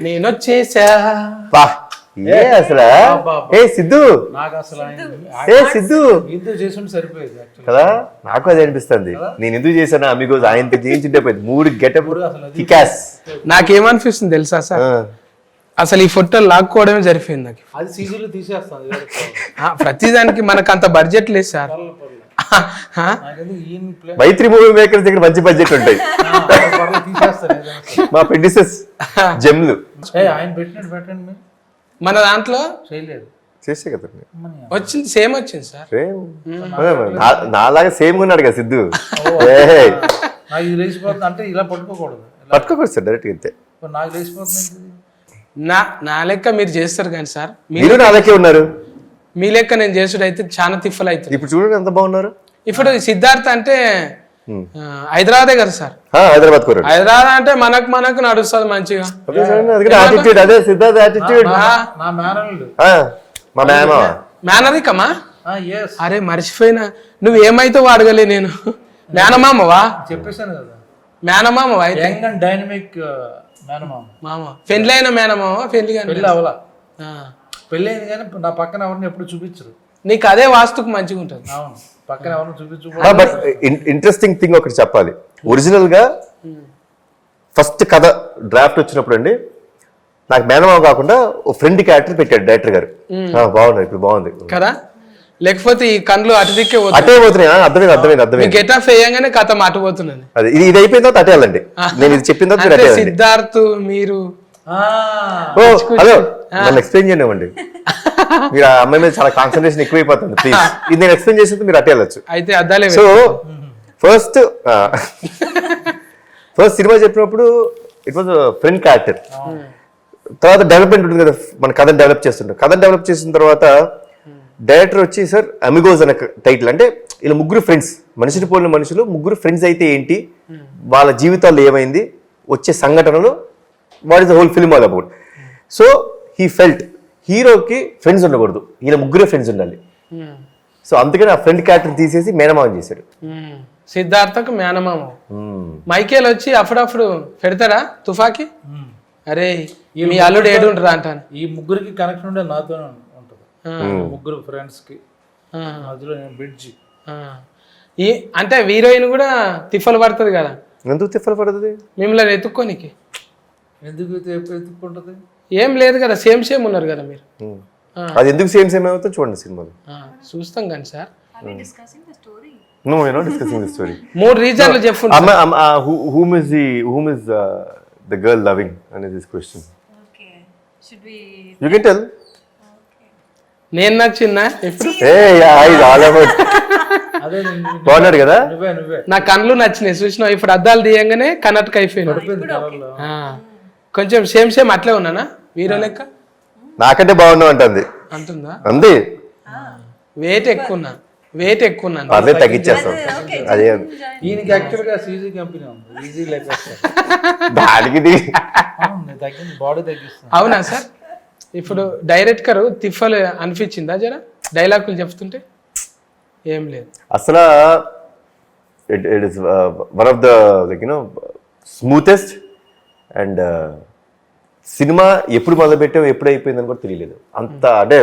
నేను వచ్చేసా. ఏ అసలు ఏ సిద్ధు, నాకు అసలు ఏ సిద్ధు ఇంత చేసి సరిపోయేది actually. కదా, నాకు అది అనిపిస్తుంది. నేను ఎందుకు చేశాను అమిగోస్, ఆయనతో చేయించుంటే పోయింది. 3 గెటప్ కికాస్. నాకేమనిపిస్తుంది తెలుసా సార్, అసలు ఈ ఫోటోలు లాక్కోవడమే సరిపోయింది నాకు. అది సీజన్లో తీసేస్తాను ప్రతిదానికి మనకు అంత బడ్జెట్ లేదు సార్. మైత్రి మూవీ మేకర్స్ దగ్గర మంచి బడ్జెట్ ఉంటాయి. మా ప్రొడ్యూసర్స్ జెమ్లు ఆయన పెట్టినట్టు పెట్టండి, మన దాంట్లో చేయలేదు చేసే కదండి. వచ్చింది, సేమ్ వచ్చింది సార్. సేమ్ నాలాగా సేమ్ ఉన్నాడు కదా సిద్ధు. నాకు ఇది లేచిపోతుంది అంటే ఇలా పట్టుకోకూడదు, పట్టుకోకూడదు సార్, డైరెక్ట్ అయితే. నాకు లేచిపోతుంది. నా లెక్క మీరు చేస్తారు కానీ సార్, మీరు నా లెక్కే ఉన్నారు. మీ లెక్క నేను చేసుడు అయితే చాలా తిప్పలు అవుతుంది. ఇప్పుడు చూడండి ఎంత బాగున్నారు. ఇప్పుడు సిద్ధార్థ అంటే హైదరాబాదే కదా సార్. హైదరాబాద్ కోరు. హైదరాబాద్ అంటే మనకు నడుస్తుంది మంచిగా. అదే సిద్ధార్థ యాటిట్యూడ్. నా మేనల్లుడు, మా మేమ మేనరికమా? అరే మర్చిపోయినా, నువ్వు ఏమైతే అడగలే నేను. మేనమామవా? చెప్పేశాను కదా, మేనమామవా? అయితే యంగ్ అండ్ డైనమిక్ మేనమామ. మామ పెళ్లి అయిన మేనమామ? పెళ్లి కానీ పెళ్ళి అవలా, పెళ్ళి అయింది కానీ నా పక్కన ఎవరిని ఎప్పుడు చూపించరు. నీకు అదే వాస్తుకు మంచిగా ఉంటుంది. అవును, పక్కన ఎవరిని చూపించు. బట్ ఇంట్రెస్టింగ్ థింగ్ ఒకటి చెప్పాలి. ఒరిజినల్ గా ఫస్ట్ కథ డ్రాఫ్ట్ వచ్చినప్పుడు అండి, నాకు మేనమామ కాకుండా ఓ ఫ్రెండ్ క్యారెక్టర్ పెట్టాడు డైరెక్టర్ గారు. బాగుంది, ఇప్పుడు బాగుంది కదా. లేకపోతే ఈ కళ్ళు అటు దిక్కే అటే పోతున్నాయి. అర్థమైంది. గెటప్ వేయంగానే కథ అటుపోతున్నది. అది ఇది అయిపోయిన తర్వాత అటేయాలండి. నేను ఇది చెప్పిన తర్వాత అంటే సిద్ధార్థ్ మీరు హలో నన్ను ఎక్స్ప్లెయిన్ చేయండి. మీరు ఆ అమ్మాయి మీద చాలా కాన్సన్ట్రేషన్ ఎక్కువైపోతుంది. ప్లీజ్ ఇది నేను ఎక్స్ప్లెయిన్ చేస్తే మీరు అటేయచ్చు. అయితే అద్దాలే. సో ఫస్ట్ సినిమా చెప్పినప్పుడు ఇట్ వాజ్ ఫ్రెండ్ క్యారెక్టర్. తర్వాత డెవలప్మెంట్ ఉంటుంది కదా, మన కథను డెవలప్ చేస్తుంటాం. కథను డెవలప్ చేసిన తర్వాత డైరెక్టర్ వచ్చి సార్ అమిగోస్ అనే టైటిల్, అంటే ఇలా ముగ్గురు ఫ్రెండ్స్, మనిషిని పోలిన మనుషులు ముగ్గురు ఫ్రెండ్స్ అయితే ఏంటి, వాళ్ళ జీవితాల్లో ఏమైంది, వచ్చే సంఘటనలు, what is the whole film all about. So he felt హీరోకి ఫ్రెండ్స్ ఉండకూడదు, ఈయన ముగ్గురే ఫ్రెండ్స్ ఉండాలి. సో అందుకని ఆ ఫ్రెండ్ క్యారెక్టర్ తీసేసి మేనమామని చేశాడు. సిద్ధార్థకు మేనమామ. మైకేల్ వచ్చి అప్పుడప్పుడు పెడతాడా తుఫాకి? అరే మీ అల్లుడు ఏడుంటారా అంటాను. ఈ ముగ్గురికి కనెక్షన్ ఉండే నాతోనే ఉంటుంది. ముగ్గురు ఫ్రెండ్స్ కి మధ్యలో నేను బ్రిడ్జి. ఈ అంటే హీరోయిన్ కూడా తిఫలు పడుతుంది కదా. ఎందుకు తిఫలు పడుతుంది? మిమ్మల్ని ఎత్తుక్కోనికి. ఎందుకు ఎత్తుక్కుంటది? ఏం లేదు కదా, సేమ్ ఉన్నారు కదా మీరు. అది ఎందుకు సేమ్ అవుతుందో చూడండి సినిమాలో. చూస్తాం కానీ sir. No, we're not discussing the story. 3 రీజన్లు చెప్పుంటా. Whom is the girl loving? And this question. Okay. Should we? You can tell. నేను నచ్చిందా ఇప్పుడు? It's all about. అదే బాగున్నాడు కదా. నువ్వే నా కళ్ళు నచ్చినాయి చూసినావు. ఇప్పుడు అద్దాలు తీయంగానే కనెక్ట్ అయిపోయినా. కొంచెం సేమ్ అట్లే ఉన్నానా హీరో లెక్క? నాకంటే బాగున్నావు అంటుంది. అంటుందా? అంది. వెయిట్ ఎక్కువ అదే తగ్గించేస్తాం. అదే ఈయనకి యాక్చువల్ గా సీజీ కంపెనీ ఉంది, ఈజీ లైఫ్ దానికి తగ్గింది, బాడీ తగ్గిస్తుంది. అవునా సార్? ఇప్పుడు డైరెక్టర్ తిఫల్ అనిపించిందా జరా డైలాగులు చెప్తుంటే? ఏం లేదు అసలు. It is one of the like smoothest and cinema ఎప్పుడు మొదలుపెట్టాం ఎప్పుడు అయిపోయిందని కూడా తెలియలేదు. అంత అంటే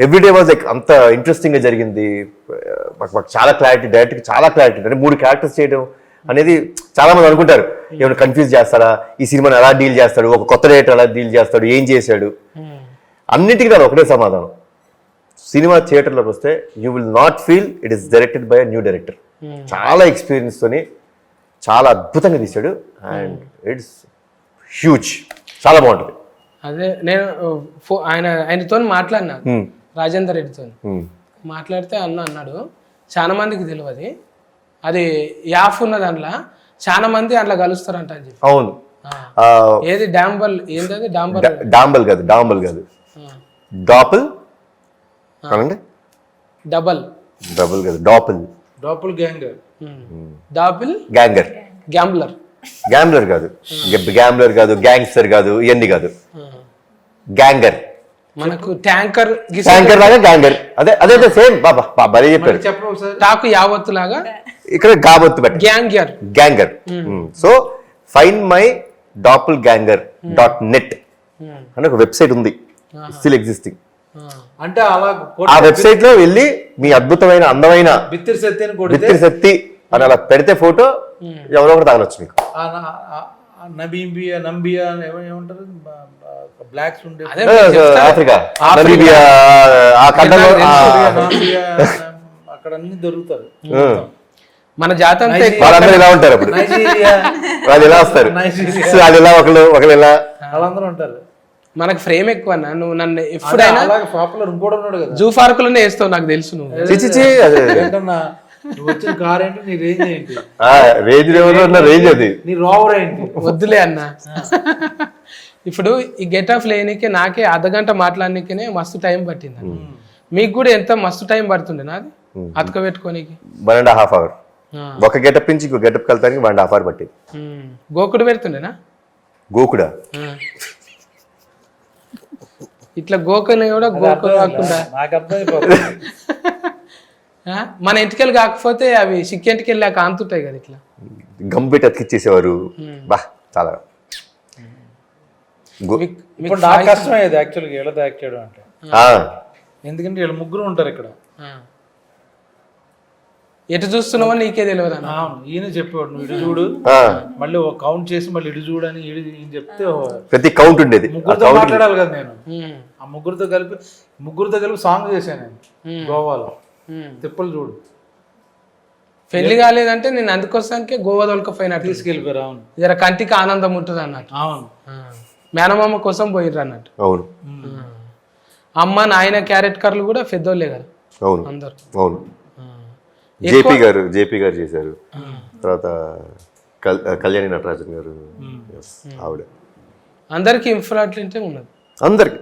ఎవ్రీడే వాజ్ లైక్ అంత ఇంట్రెస్టింగ్ గా జరిగింది. మాకు చాలా క్లారిటీ, డైరెక్ట్గా చాలా క్లారిటీ. అంటే 3 క్యారెక్టర్స్ చేయడం అనేది చాలా మంది అనుకుంటారు, ఏమైనా కన్ఫ్యూజ్ చేస్తారా, ఈ సినిమాని ఎలా డీల్ చేస్తాడు, ఒక కొత్త డైరెక్టర్ ఎలా డీల్ చేస్తాడు, ఏం చేశాడు, అన్నిటికీ నాకు ఒకటే సమాధానం. సినిమా థియేటర్లోకి వస్తే you will not feel it is directed by a new director. చాలా ఎక్స్పీరియన్స్ తోని చాలా అద్భుతంగా తీశాడు అండ్ ఇట్స్ హ్యూజ్, చాలా బాగుంటుంది. అదే నేను ఆయనతో మాట్లాడినా రాజేందర్ రెడ్డితో మాట్లాడితే అన్నాడు చాలా మందికి తెలియదు అది యాఫ్ ఉన్న దాంట్లో చాలా మంది అట్లా కలుస్తారంట అని చెప్పి. అవును, ఏది డాంబల్ ఏంటది డాంబల్ కాదు డాపుల్ అనండి, డబల్ కాదు డాపుల్ గ్యాంగర్ డాబుల్ గ్యాంగర్, గ్యాంబ్లర్ గ్యాంబ్లర్ కాదు గ్యాంగ్స్టర్ కాదు, ఇవన్నీ కాదు, గ్యాంగర్. మనకు ట్యాంకర్ లాగా గ్యాంగర్, అదే సేమ్. బాబా భలే చెప్పారు. చెప్పండి ఒకసారి. టాకు యావత్తు లాగా ఇక్కడ గాబొత్తు పెట్టి గ్యాంగర్. So find my doppelganger .net అని ఒక వెబ్సైట్ ఉంది, స్టిల్ ఎగ్జిస్టింగ్. అంటే అలా ఆ వెబ్సైట్ లో వెళ్ళి మీ అద్భుతమైన అందమైన బిత్తిరి సత్యని కొడితే బిత్తిరి శక్తి అని అలా పెడితే ఫోటో ఎవరో ఒకటి తగలొచ్చు మీకు. నంబియా ఏమంటారు బ్లాక్స్ ఉండే ఆఫ్రికా, నమీబియా, ఆ ఖండంలో అక్కడ అన్ని దొరుకుతారు. మన జాతం వాళ్ళందరూ ఇలా ఉంటారు. అప్పుడు నైజీరియా వాళ్ళు ఇలా వస్తారు, వాళ్ళు ఇలా ఒకళ్ళు ఇలా వాళ్ళందరూ ఉంటారు. మనకు ఫ్రేమ్ ఎక్కువ అన్న. నువ్వు నన్ను ఎప్పుడైనా పాపులర్ ఇంకోటి ఉన్నాడు కదా, జూ పార్కులోనే వేస్తావు నాకు తెలుసు. నువ్వు ఏంటన్నా నువ్వు వచ్చిన కార్ ఏంటి, నీ రేంజ్ ఏంటి, రేంజ్ అది, నీ రోవర్ ఏంటి? వద్దులే అన్న. ఇప్పుడు ఈ గెట్ ఆఫ్ లేనికే నాకే అర్ధగంట మాట్లాడనికే మస్తు టైం పట్టింది. మీకు కూడా ఎంత మస్తు టైం పడుతుండే నాది అతక పెట్టుకోనికి. 1.5 hours. ఒక గెటప్ నుంచి ఇంకో గెటప్ కలతానికి 1.5 hours పట్టింది. గోకుడు పెడుతుండేనా? గోకుడా ఇట్లా గోకని కూడా గోకు కాకుండా నాకు అర్థమైపోతుంది. మన ఇంటికెళ్ళి కాకపోతే అవి సిక్కింటికెళ్ళి లేక అంతుంటాయి కదా ఇట్లా గమ్ పెట్టి అతికిచ్చేసేవారు. బా చాలా ఇప్పుడు నాకు కష్టమయ్యేది యాక్చువల్గా వీళ్ళతో యాక్ట్ చేయడం అంటే. ఎందుకంటే వీళ్ళు ముగ్గురు ఉంటారు ఇక్కడ. ఎటు చూస్తున్నావో నీకే తెలియదు అన్న. ఈయన చెప్పేవాడు నువ్వు ఇటు చూడు, మళ్ళీ ఒక కౌంట్ చేసి మళ్ళీ ఇటు చూడు అని ఈయన చెప్తే ప్రతి కౌంట్ ఉండేది. ముగ్గురుతో మాట్లాడాలి కదా నేను. ఆ ముగ్గురుతో కలిపి సాంగ్ చేశాను నేను గోవాలో, తిప్పలు చూడు. పెళ్లి కాలేదంటే నేను అందుకోసానికే గోవా దొలకపోయినట్టు తీసుకెళ్ళిపోయారు. అవును, జర కంటికి ఆనందం ఉంటుంది అన్నట్టు. అవును, మేనమామ కోసం పోయిర్రు అన్నట్టు. అవును, అమ్మ నాయన క్యారెట్ కర్లు కూడా పెద్దోళ్ళే కదా. అవును, అందరు. అవును. జేపీ గారు చేశారు. తర్వాత కళ్యాణి నటరాజన్ గారు, ఆవిడ. అందరికి ఇంఫ్రాట్లంటే ఉన్నది అందరికి.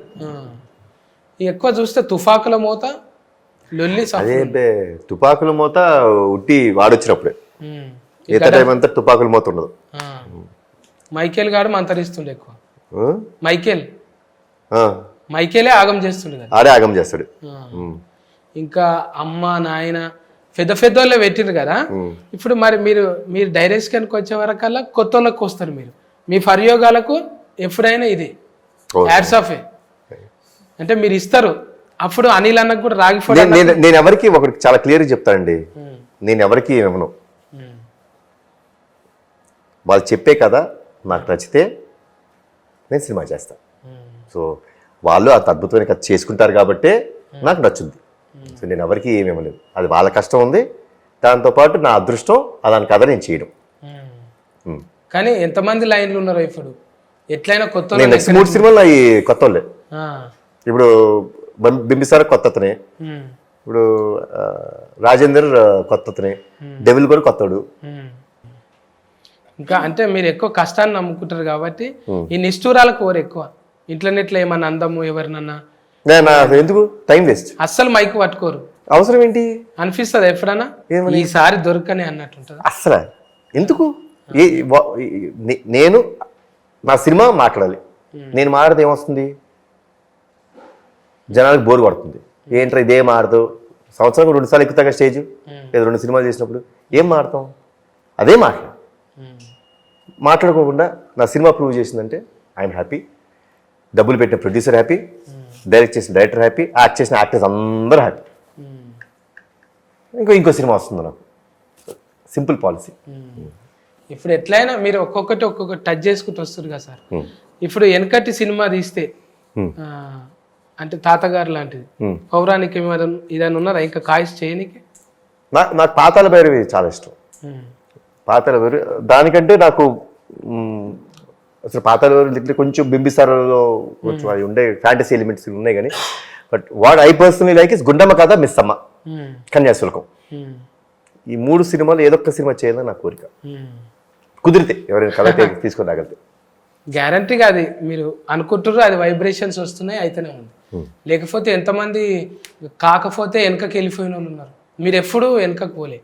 ఎక్కువ చూస్తే తుఫాకుల మోత లొల్లి. అదే తుపాకుల మోత ఉట్టి వాడొచ్చినప్పుడే, ఈత టైం అంతా తుపాకుల మోత ఉండదు. మైకేల్ గాడు మంతరిస్తుండే ఎక్కువ. మైకేలే ఆగం చేస్తుండే కదా, ఆడే ఆగం చేస్తాడు. ఇంకా అమ్మ నాయన పెద్దోళ్ళే పెట్టిరు కదా. ఇప్పుడు మరి మీరు డైరెక్షన్కి వచ్చే వరకల్లా కొత్త వాళ్ళకి వస్తారు. మీరు మీ ప్రయోగాలకు ఎప్పుడైనా ఇది యాడ్స్ ఆఫ్ అంటే మీరు ఇస్తారు. అప్పుడు అనిల్ అన్నకు కూడా రాగిపోయి నేను ఎవరికి ఒకటి చాలా క్లియర్గా చెప్తానండి, నేను ఎవరికి ఏమను. వాళ్ళు చెప్పే కదా నాకు నచ్చితే నేను సినిమా చేస్తాను. సో వాళ్ళు అంత అద్భుతమైన కథ చేసుకుంటారు కాబట్టి నాకు నచ్చుద్ది. సో నేను ఎవరికి ఏమేమలేదు, అది వాళ్ళ కష్టం ఉంది, దాంతోపాటు నా అదృష్టం దాని కథ నేను చేయడం. కానీ ఎంతమంది లైన్లు ఉన్నారో ఇప్పుడు ఎట్లయినా కొత్త. నేను నెక్స్ట్ 3 సినిమాలు అవి కొత్త వాళ్ళే. ఇప్పుడు బింబిసార కొత్త అతనే, ఇప్పుడు రాజేందర్ కొత్త అతనే, డెవిల్ కూడా కొత్తడు. ఇంకా అంటే మీరు ఎక్కువ కష్టాన్ని నమ్ముకుంటారు కాబట్టి ఈ నిష్ఠూరాలకు ఓరు ఎక్కువ. ఇంట్లో ఏమన్నా అందము ఎవరినన్నా ఎందుకు టైం వేస్ట్, అస్సలు మైకు పట్టుకోరు. అవసరం ఏంటి అనిపిస్తుంది ఎప్పుడన్నా ఈసారి దొరకని అన్నట్టుంటది. అస్సలు ఎందుకు? నేను నా సినిమా మాట్లాడాలి, నేను మాట్లాడితే ఏమొస్తుంది? జనాలకు బోర్ పడుతుంది. ఏంట్రా ఇదే మాడతావు, సంవత్సరం 2 సార్లు ఎక్కుతాగా స్టేజ్, లేదా 2 సినిమాలు చేసినప్పుడు ఏం మాడతాం? అదే మాట్లాడుకోకుండా నా సినిమా ప్రూవ్ చేసిందంటే ఐఎమ్ హ్యాపీ, డబ్బులు పెట్టిన ప్రొడ్యూసర్ హ్యాపీ, డైరెక్ట్ చేసిన డైరెక్టర్ హ్యాపీ, యాక్ట్ చేసిన యాక్టర్స్ అందరూ హ్యాపీ. ఇంకో సినిమా వస్తుంది నాకు. Simple policy. ఇప్పుడు ఎట్లయినా మీరు ఒక్కొక్కటి టచ్ చేసుకుంటూ వస్తారు కదా సార్. ఇప్పుడు వెనకటి సినిమా తీస్తే అంటే తాతగారు లాంటిది పౌరాణిక ఏదైనా ఉన్నారా ఇంకా కాయిస్ చేయనికి? నాకు పాతాళ భైరవి చాలా ఇష్టం. పాతాళ భైరవి దానికంటే నాకు అసలు పాతాళ భైరవి కొంచెం బింబిసారలో కొంచెం అది ఉండే ఫ్యాంటసీ ఎలిమెంట్స్ ఉన్నాయి కానీ but what I personally like is Gundamma కథ మిస్ అమ్మ కన్యాశుల్కం ఈ 3 సినిమాలు ఏదొక్క సినిమా చేయాలని నా కోరిక కుదిరితే ఎవరైనా కథ తీసుకొని రాగలితే గ్యారంటీగా అది మీరు అనుకుంటారు అది వైబ్రేషన్స్ వస్తున్నాయి అయితేనే ఉంది. లేకపోతే ఎంతమంది కాకపోతే వెనకకి వెళ్ళిపోయిన వాళ్ళు ఉన్నారు. మీరు ఎప్పుడు వెనకకు పోలే,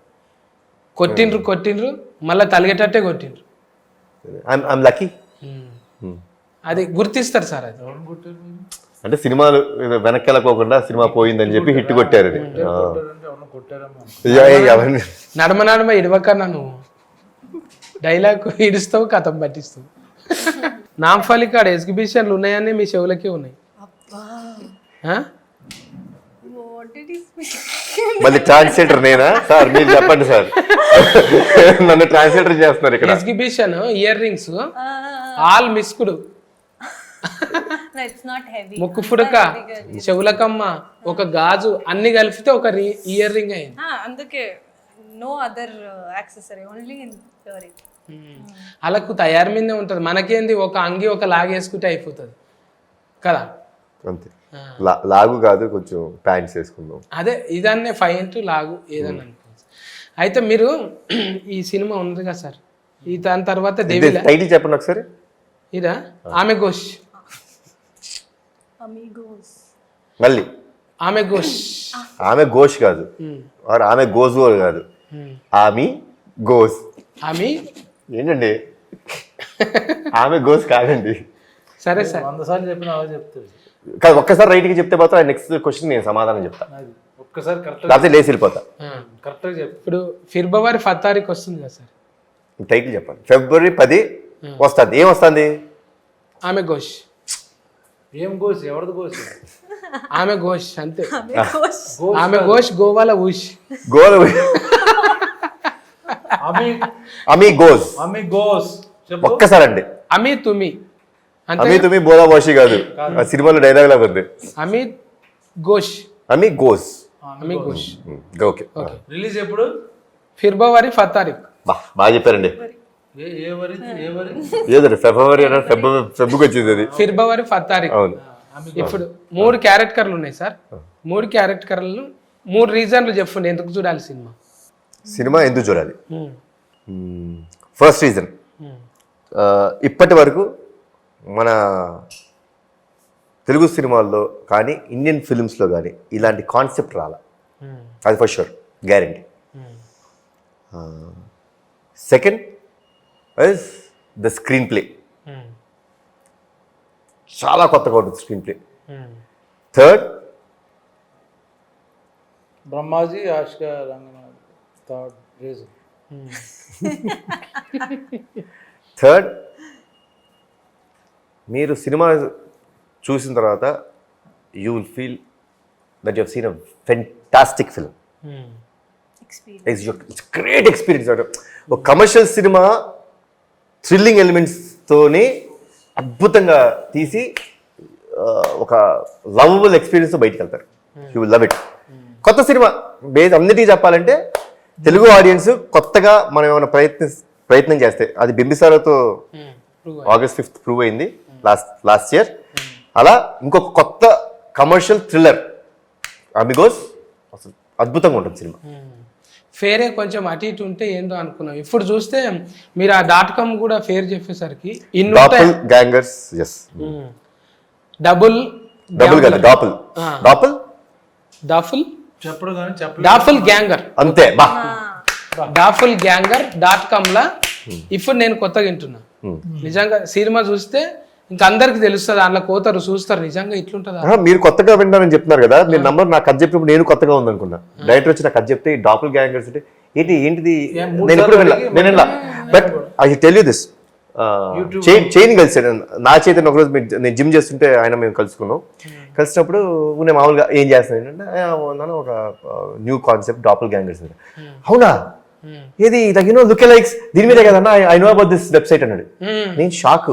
కొట్టిండ్రు మళ్ళీ తలిగేటట్టే కొట్టిండ్రు. I'm lucky. అది గుర్తిస్తారు సార్. అది అంటే సినిమాలు వెనక్కి వెళ్ళకోకుండా సినిమా పోయిందని చెప్పి హిట్ కొట్టారు అది. నడమ ఇడవకన్నా నువ్వు డైలాగ్ ఇడుస్తావు కథం పట్టిస్తావు. నాంఫలి కాడ ఎగ్జిబిషన్లు ఉన్నాయని మీ చెవులకే ఉన్నాయి. What did he speak? మళ్ళీ ట్రాన్స్లేటర్ నేనా సార్? మీరు చెప్పండి సార్, నన్ను ట్రాన్స్లేటర్ చేస్తున్నారు ఇక్కడ. ఎగ్జిబిషన్ ఇయర్ రింగ్స్ ఆల్ మిస్కుడు, No, it's not heavy. ముక్కు పుడక, చెవులకమ్మ, ఒక గాజు అన్ని కలిపితే ఒక ఇయర్ రింగ్ అయింది. అందుకే no other accessory, only in earring. అలాకు తయారు మీదే ఉంటుంది. మనకేంది ఒక అంగి ఒక లాగేసుకుంటే అయిపోతుంది కదా. అంతే, లాగు కాదు కొంచెం ప్యాంట్స్ వేసుకుందాం. అదే ఇదన్నే 5 ఇంటూ లాగు ఏదన్నా అనుకోవచ్చు. అయితే మీరు ఈ సినిమా ఉంది కదా సార్, ఈ దాని తర్వాత టైటిల్ చెప్పండి ఒకసారి. ఇదా ఆమె ఘోష్. Amigos. మళ్ళీ ఆమె ఘోష్ కాదు, ఆమె గోజ్ కాదు, ఆమె గోస్. ఆమె ఏంటండి ఆమె గోస్ కాదండి. సరే సార్, 100 సార్లు చెప్పిన అలా చెప్తుంది. కాదు, ఒక్కసారి రైట్కి చెప్తే మాత్రం నెక్స్ట్ క్వశ్చన్ నేను సమాధానం చెప్తా, ఒక్కసారి కరెక్ట్ లేకపోతే లేచి వెళ్ళిపోతా. కరెక్ట్గా చెప్పు. ఇప్పుడు ఫిబ్రవరి 10 తారీఖు వస్తుంది కదా సార్. టైటిల్ చెప్పండి. ఫిబ్రవరి 10 వస్తుంది. ఏం వస్తుంది? ఆమె ఘోష్. ఏం గోసి? ఎవరిది గోసి? ఆమె ఘోష్ అంతే. Amigos. ఆమె ఘోష్ గోవాల ఊష్. గోల్ అమీ గోస్. అమ్మి గోస్ చెప్పు. ఒక్కసారి అండి. అమీ తుమి అంతే. అమీ తుమి బోలా బాషి కాదు, ఆ సినిమాలో డైలాగ్ లాగా ఉంది. అమీ ఘోష్. అమీ గోస్. అమీ ఘోష్. ఓకే. రిలీజ్ ఎప్పుడు? ఫిబ్రవరి 10 తారీఖు. బాగా చెప్పారండి. ఏదండి ఫిబ్రవరి ఫెబ్రుకి వచ్చింది అది. ఫిబ్రవరి 10 తారీఖు. అవును. ఇప్పుడు 3 క్యారెక్టర్లు ఉన్నాయి సార్. 3 క్యారెక్టర్లు 3 రీజన్లు చెప్పండి ఎందుకు చూడాలి సినిమా. సినిమా ఎందుకు చూడాలి? ఫస్ట్ రీజన్, ఇప్పటి వరకు మన తెలుగు సినిమాల్లో కానీ ఇండియన్ ఫిల్మ్స్లో కానీ ఇలాంటి కాన్సెప్ట్ రాలా, అది for sure, guarantee. Second is the screenplay, చాలా కొత్తగా ఉంటుంది స్క్రీన్ ప్లే. థర్డ్, బ్రహ్మాజీ ఆష్కా రంగనాథ్. థర్డ్ రీజన్, థర్డ్, మీరు సినిమా చూసిన తర్వాత you will feel that you have seen a fantastic film. It's great experience. ఒక కమర్షియల్ సినిమా థ్రిల్లింగ్ ఎలిమెంట్స్తోనే అద్భుతంగా తీసి ఒక లవబుల్ ఎక్స్పీరియన్స్తో బయటికి వెళ్తారు. You will love it. కొత్త సినిమా బేస్ అన్నిటికీ చెప్పాలంటే తెలుగు ఆడియన్స్ కొత్తగా మనం ఏమైనా ప్రయత్నం చేస్తే అది బింబిసారాతో August 5th ప్రూవ్ అయింది లాస్ట్ ఇయర్. అలా ఇంకొక కొత్త కమర్షియల్ థ్రిల్లర్ అమిగోస్ అసలు అద్భుతంగా ఉంటుంది సినిమా. ఫేరే కొంచెం అటు ఇటు ఉంటే ఏందో అనుకున్నాం. ఇప్పుడు చూస్తే మీరు ఆ .com కూడా ఫేర్ చెప్పేసరికి డాపుల్ గ్యాంగర్స్. ఎస్, డబుల్ కాదు, డాపుల్ డాఫుల్ చెప్పడు కానీ డాఫుల్ గ్యాంగర్ అంతే. బా డాఫుల్ గ్యాంగర్ .com లా ఇప్పుడు నేను కొత్తగా వింటున్నా. నిజంగా సినిమా చూస్తే ఇంకా అందరికి తెలుస్తుంది, అందులో కోతారు చూస్తారు నిజంగా ఇట్లుంటుందా. మీరు కొత్తగా వింటారని చెప్తున్నారు కదా, మీరు నంబర్ నాకు కథ చెప్పినప్పుడు నేను కొత్తగా ఉందనుకున్నా. డైరెక్టర్ వచ్చి నాకు కథ చెప్తే డాపుల్ గ్యాంగర్స్ అంటే ఏంటిది నేను ఎప్పుడు వినలా. But I tell you this, chain కలిసాడు నా చేతిని. ఒకరోజు నేను జిమ్ చేస్తుంటే ఆయన మేము కలుసుకున్నాం. కలిసినప్పుడు నేను మామూలుగా ఏం చేస్తాను ఏంటంటే ఒక న్యూ కాన్సెప్ట్ డాపుల్ గ్యాంగర్స్. అవునా, ఏది లుక్ లైక్స్ దీని మీదే కదన్నా, I know about this website అన్నాడు. నేను షాక్.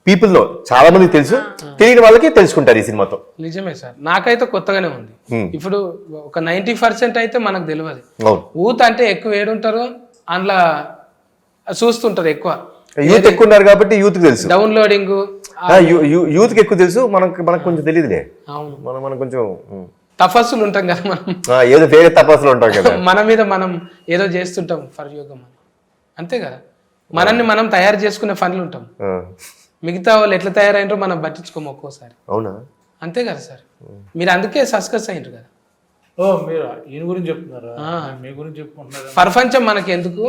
పీపుల్ లో చాలా మందికి తెలుసు, తెలియని వాళ్ళకి తెలుసుకుంటారు ఈ సినిమాతో. నిజమే సార్, నాకైతే కొత్తగానే ఉంది. ఇప్పుడు ఒక 90% అయితే మనకు తెలియదు. ఊత్ అంటే ఎక్కువ ఏడుంటారో అందులో చూస్తుంటారు ఎక్కువ యూత్ ఎక్కువ ఉన్నారు కాబట్టి యూత్ తెలుసు, డౌన్లోడింగ్. యూత్ కి ఎక్కువ తెలుసు, మనకు కొంచెం తెలియదులే. అవును, మనం కొంచెం తపస్సులు ఉంటాం కదా మనం, ఏదో వేరే తపస్సులు ఉంటాం కదా, మన మీద మనం ఏదో చేస్తుంటాం ఫర్ యోగం అని, అంతే కదా. మనల్ని మనం తయారు చేసుకునే పనులు ఉంటాం, మిగతా వాళ్ళు ఎట్లా తయారైనరో మనం పట్టించుకోము ఒక్కోసారి. అవునా? అంతే కదా సార్, మీరు అందుకే సక్సెస్ అయ్యారు కదా. ఓ మీరు ఈయన గురించి చెప్తున్నారా? మీ గురించి చెప్పుకుంటున్నారా? ప్రపంచం మనకి ఎందుకు,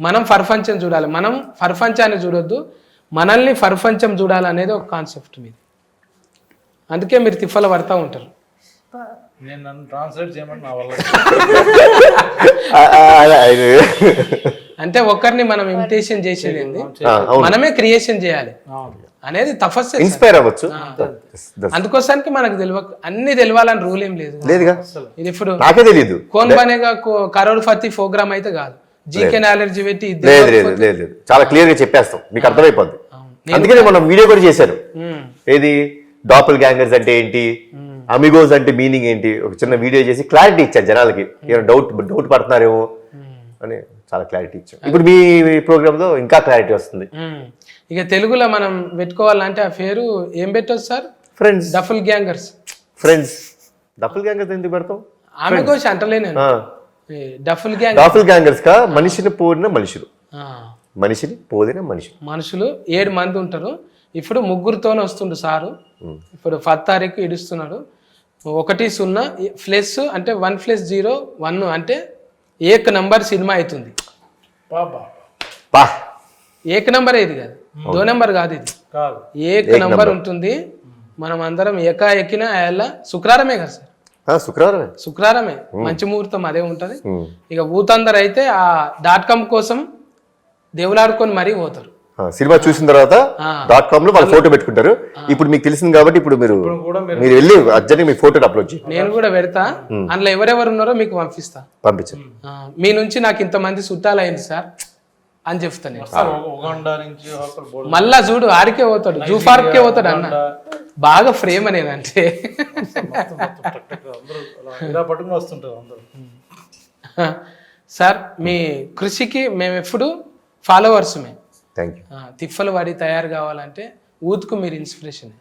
మనం ప్రపంచం చూడాలి, మనం ప్రపంచాన్ని చూడొద్దు, మనల్ని ప్రపంచం చూడాలి అనేది ఒక కాన్సెప్ట్ మీది. అందుకే మీరు తిప్పలు పడతా ఉంటారు. నేను నన్ను ట్రాన్స్లేట్ చేయమని నా వల్ల. అంటే ఒక్కరిని మనం ఇమిటేషన్ చేసేది ఏంది, మనమే క్రియేషన్ చేయాలి అనేది తపస్సు. ఇన్స్పైర్ అవ్వచ్చు. అందుకోసానికి మనకు అన్ని తెలియాలని రూల్ ఏం లేదు. లేదుగా, ఇది ఇప్పుడు నాకే తెలియదు. కోన్ బనేగా కరోడ్పతి ప్రోగ్రామ్ అయితే కాదు, జీకే నాలెడ్జ్ పెట్టి లేదు, చాలా క్లియర్ గా చెప్పేస్తాం, మీకు అర్థమైపోద్ది. అందుకనే మనం వీడియో కూడా చేశారు, ఏది డాపుల్ గ్యాంగర్స్ అంటే ఏంటి, అమిగోస్ అంటే మీనింగ్ ఏంటి, ఒక చిన్న వీడియో చేసి క్లారిటీ ఇచ్చారు జనాలకి. ఏమైనా డౌట్ పడుతున్నారేమో అని చాలా క్లారిటీ ఇచ్చాం. ఇప్పుడు మీ ప్రోగ్రామ్ లో ఇంకా క్లారిటీ వస్తుంది. ఇక తెలుగులో మనం పెట్టుకోవాలంటే ఆ పేరు ఏం పెట్టవచ్చు sir? Friends, doppelgangers. Friends, doppelgangers ఎందుకు పెడతాం? ఆమె కోసి అంటలే నేను, డఫుల్ గ్యాంగ్. డఫుల్ గ్యాంగర్స్ కా మనిషిని పోడిన మనుషులు, మనిషిని పోదిన మనుషులు 7 మంది ఉంటారు. ఇప్పుడు ముగ్గురుతోనే వస్తుండు సారు. ఇప్పుడు 10 తారీఖు ఇడుస్తున్నాడు. 1 ప్లస్ అంటే 1+0 1 అంటే 1 నంబర్ సినిమా అవుతుంది. ఏక నంబర్ ఇది కాదు, 2 నంబర్ కాదు, ఇది 1 నంబర్ ఉంటుంది. మనం అందరం ఎక్కిన ఎలా శుక్రవారమే కదా సార్? శుక్రవారమే మంచి ముహూర్తం అదే ఉంటది. ఇక ఊతందరు అయితే ఆ .com కోసం దేవులాడుకొని మరీ పోతారు. సినిమా చూసిన తర్వాత .com లో వాళ్ళు ఫోటో పెట్టుకుంటారు. ఇప్పుడు మీకు తెలిసింది కాబట్టి ఇప్పుడు మీరు వెళ్ళి అర్జెంట్ మీ ఫోటో అప్లోడ్ చేయండి. నేను కూడా పెడతా, అందులో ఎవరెవరు ఉన్నారో మీకు పంపించండి. మీ నుంచి నాకు ఇంతమంది చుట్టాలు అయింది సార్ అని చెప్తాను. మళ్ళా చూడు ఆడికే పోతాడు, జూ పార్క్కే పోతాడు అన్న, బాగా ప్రేమ నేనంటే. సార్ మీ కృషికి మేము ఎప్పుడు ఫాలోవర్స్మే. తిప్పలు పడి తయారు కావాలంటే ఊతుకు మీరు ఇన్స్పిరేషన్.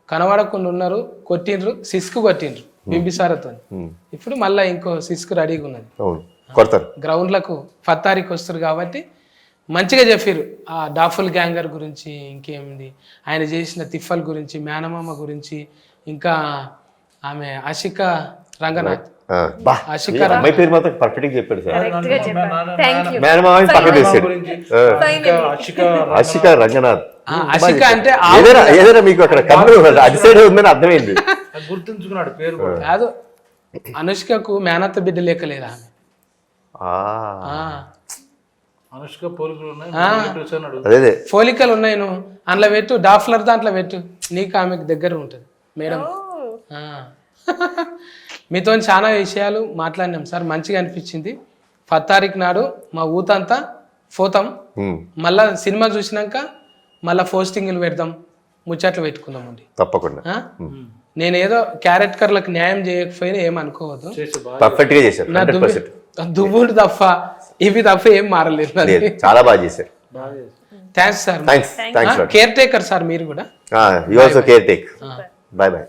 కనబడకుండా ఉన్నారు, కొట్టిండ్రు, సిస్క్ కొట్టిండ్రు బింబిసారతో. ఇప్పుడు మళ్ళీ ఇంకో సిస్క్ రెడీగా ఉన్నది, గ్రౌండ్లకు 10 తారీఖు వస్తారు కాబట్టి మంచిగా చెప్పారు. ఆ డాఫుల్ గ్యాంగర్ గురించి, ఇంకేమింది ఆయన చేసిన తిప్పల గురించి, మేనమామ గురించి, ఇంకా ఆమె ఆషికా రంగనాథ్. పేరు మాత్రం పర్ఫెక్ట్ చెప్పాడు సార్. ఆషికా రంగనాథ్. ఆషికా అంటే ఏదైనా మీకు అక్కడ కన్ను అది సైడ్ ఉందని అర్థమైంది, గుర్తుంచుకున్నాడు పేరు కాదు. అనుష్కకు మేనత్త బిడ్డ లేకలేదా ఆమె? అనుష్క పోలికలు ఉన్నాయి. నువ్వు అందులో పెట్టు, డాఫ్లర్ దాంట్లో పెట్టు, నీకు ఆమెకు దగ్గర ఉంటుంది మేడం. మీతో చాలా విషయాలు మాట్లాడినాం సార్, మంచిగా అనిపించింది. 10 తారీఖు నాడు మా ఊతంతా పోతాం. మళ్ళా సినిమా చూసినాక మళ్ళా పోస్టింగ్లు పెడదాం, ముచ్చట్లు పెట్టుకుందాం అండి తప్పకుండా. నేనేదో క్యారెక్టర్లకు న్యాయం చేయకపోయినా ఏమనుకోవద్దు, పర్ఫెక్ట్ గా చేశారు. దువ్వుడు తప్ప ఇవి తప్ప ఏం మారలేదు, చాలా బాగా చేశారు. Thanks sir. Care taker sir మీరు కూడా. By by.